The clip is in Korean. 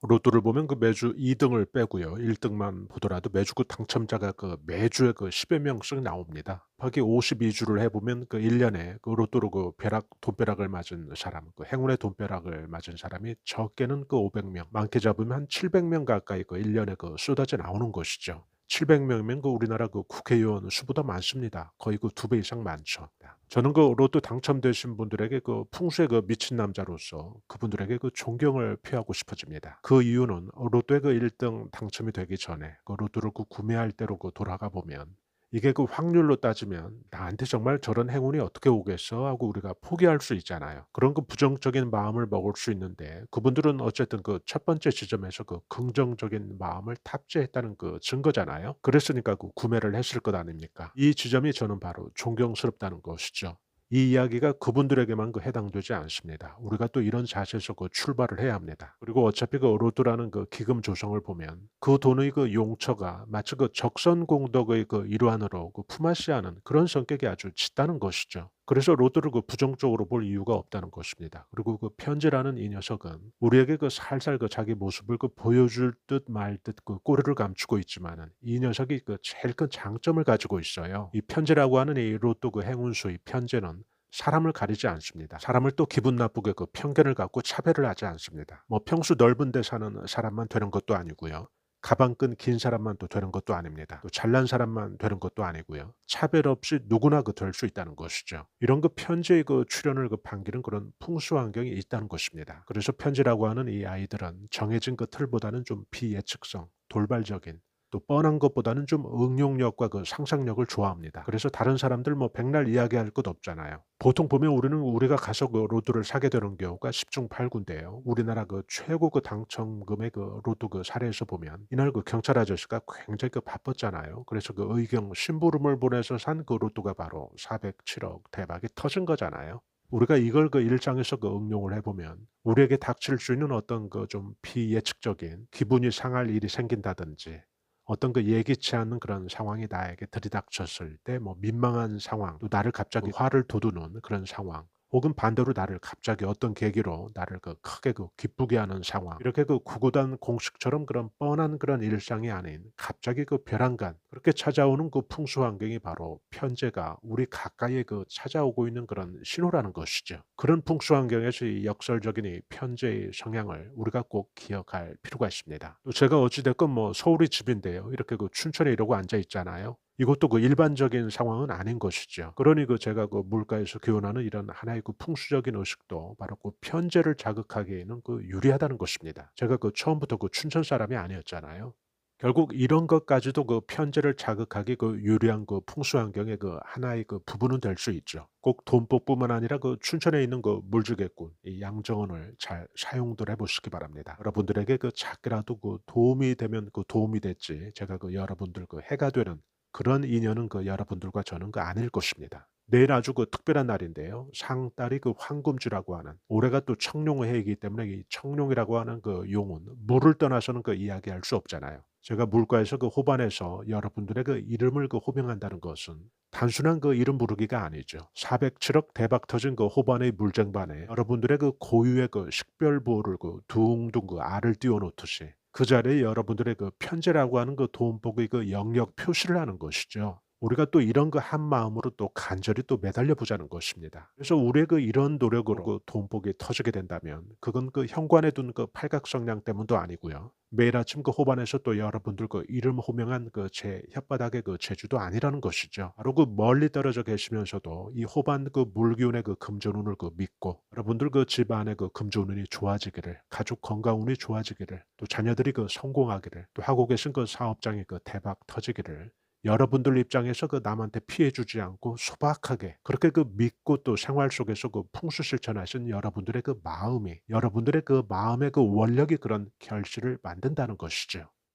로또를 보면 그 매주 2 등을 빼고요. 1 등만 보더라도 매주 그 당첨자가 그 매주에 그 10여 명씩 나옵니다. 하기 52 주를 해 보면 그 1 년에 그 로또로 그 벼락 돈벼락을 맞은 사람, 그 행운의 돈벼락을 맞은 사람이 적게는 그 500 명, 많게 잡으면 한 700명 가까이 그 1 년에 그 쏟아져 나오는 것이죠. 700 명이면 그 우리나라 그 국회의원 수보다 많습니다. 거의 그 2배 이상 많죠. 저는 그 로또 당첨되신 분들에게 그 풍수의 그 미친 남자로서 그분들에게 그 존경을 표하고 싶어집니다. 그 이유는 로또의 그 1등 당첨이 되기 전에 그 로또를 그 구매할 때로 그 돌아가 보면 이게 그 확률로 따지면 '나한테 정말 저런 행운이 어떻게 오겠어?' 하고 우리가 포기할 수 있잖아요. 그런 그 부정적인 마음을 먹을 수 있는데 그분들은 어쨌든 그 첫 번째 지점에서 그 긍정적인 마음을 탑재했다는 그 증거잖아요. 그랬으니까 그 구매를 했을 것 아닙니까? 이 지점이 저는 바로 존경스럽다는 것이죠. 이 이야기가 그분들에게만 그 해당되지 않습니다. 우리가 또 이런 자세에서 그 출발을 해야 합니다. 그리고 어차피 그 로또라는 그 기금 조성을 보면 그 돈의 그 용처가 마치 그 적선공덕의 그 일환으로 그 품앗이하는 그런 성격이 아주 짙다는 것이죠. 그래서 로또를 그 부정적으로 볼 이유가 없다는 것입니다. 그리고 그 편지라는 이 녀석은 우리에게 그 살살 그 자기 모습을 그 보여줄 듯 말 듯 그 꼬리를 감추고 있지만은 이 녀석이 그 제일 큰 장점을 가지고 있어요. 이 편지라고 하는 이 로또 그 행운수 이 편제는 사람을 가리지 않습니다. 사람을 또 기분 나쁘게 그 편견을 갖고 차별을 하지 않습니다. 뭐 평수 넓은 데 사는 사람만 되는 것도 아니고요. 가방끈 긴 사람만 또 되는 것도 아닙니다. 또 잘난 사람만 되는 것도 아니고요. 차별 없이 누구나 그 될 수 있다는 것이죠. 이런 그 편지의 그 출현을 그 반기는 그런 풍수 환경이 있다는 것입니다. 그래서 편지라고 하는 이 아이들은 정해진 그 틀보다는 좀 비예측성, 돌발적인 또 뻔한 것보다는 좀 응용력과 그 상상력을 좋아합니다. 그래서 다른 사람들 뭐 백날 이야기할 것 없잖아요. 보통 보면 우리는 우리가 가서 그 로또를 사게 되는 경우가 10중 8 구인데요. 우리나라 그 최고 그 당첨금의 그 로또 그 사례에서 보면 이날 그 경찰 아저씨가 굉장히 그 바빴잖아요. 그래서 그 의경 심부름을 보내서 산 그 로또가 바로 407억 대박이 터진 거잖아요. 우리가 이걸 그 일상에서 그 응용을 해 보면 우리에게 닥칠 수 있는 어떤 그 좀 비예측적인 기분이 상할 일이 생긴다든지 어떤 그 예기치 않는 그런 상황이 나에게 들이닥쳤을 때 뭐 민망한 상황, 또 나를 갑자기 화를 돋우는 그런 상황, 혹은 반대로 나를 갑자기 어떤 계기로 나를 그 크게 그 기쁘게 하는 상황, 이렇게 그 구구단 공식처럼 그런 뻔한 그런 일상이 아닌 갑자기 그 벼랑간 그렇게 찾아오는 그 풍수 환경이 바로 편재가 우리 가까이에 그 찾아오고 있는 그런 신호라는 것이죠. 그런 풍수 환경에서 이 역설적인 이 편재의 성향을 우리가 꼭 기억할 필요가 있습니다. 또 제가 어찌 됐건 뭐 서울이 집인데요. 이렇게 그 춘천에 이러고 앉아 있잖아요. 이것도 그 일반적인 상황은 아닌 것이죠. 그러니 그 제가 그 물가에서 교훈하는 이런 하나의 그 풍수적인 의식도 바로 그 편재를 자극하기에는 그 유리하다는 것입니다. 제가 그 처음부터 그 춘천 사람이 아니었잖아요. 결국 이런 것까지도 그 편재를 자극하기 그 유리한 그 풍수 환경의 그 하나의 그 부분은 될 수 있죠. 꼭 돈복뿐만 아니라 그 춘천에 있는 그 물주개꾼 이 양정원을 잘 사용들 해 보시기 바랍니다. 여러분들에게 그 작게라도 그 도움이 되면 그 도움이 됐지 제가 그 여러분들 그 해가 되는 그런 인연은 그 여러분들과 저는 그 아닐 것입니다. 내일 아주 그 특별한 날인데요. 상달이 그 황금주라고 하는 올해가 또 청룡의 해이기 때문에 이 청룡이라고 하는 그 용은 물을 떠나서는 그 이야기할 수 없잖아요. 제가 물가에서 그 호반에서 여러분들의 그 이름을 그 호명한다는 것은 단순한 그 이름 부르기가 아니죠. 407억 대박 터진 그 호반의 물쟁반에 여러분들의 그 고유의 그 식별부호를 그 둥둥 그 알을 띄워 놓듯이 그 자리에 여러분들의 그 편지라고 하는 그 돈복의 그 영역 표시를 하는 것이죠. 우리가 또 이런 그 한마음으로 또 간절히 또 매달려 보자는 것입니다. 그래서 우리의 그 이런 노력으로 그 돈복이 터지게 된다면 그건 그 현관에 둔 그 팔각성냥 때문도 아니고요. 매일 아침 그 호반에서 또 여러분들 그 이름 호명한 그 제 혓바닥의 그 재주도 아니라는 것이죠. 바로 그 멀리 떨어져 계시면서도 이 호반 그 물기운의 그 금전운을 그 믿고 여러분들 그 집안의 그 금전운이 좋아지기를, 가족 건강운이 좋아지기를, 또 자녀들이 그 성공하기를, 또 하고 계신 그 사업장이 그 대박 터지기를 여러분들 입장에서 그 남한테 피해 주지 않고 소박하게 그렇게 그 믿고 또 생활 속에서 그 풍수 실천하신 여러분들의 그 마음이 여러분들의 그 마음의 그 원력이 그런 결실을 만든다는 것이죠.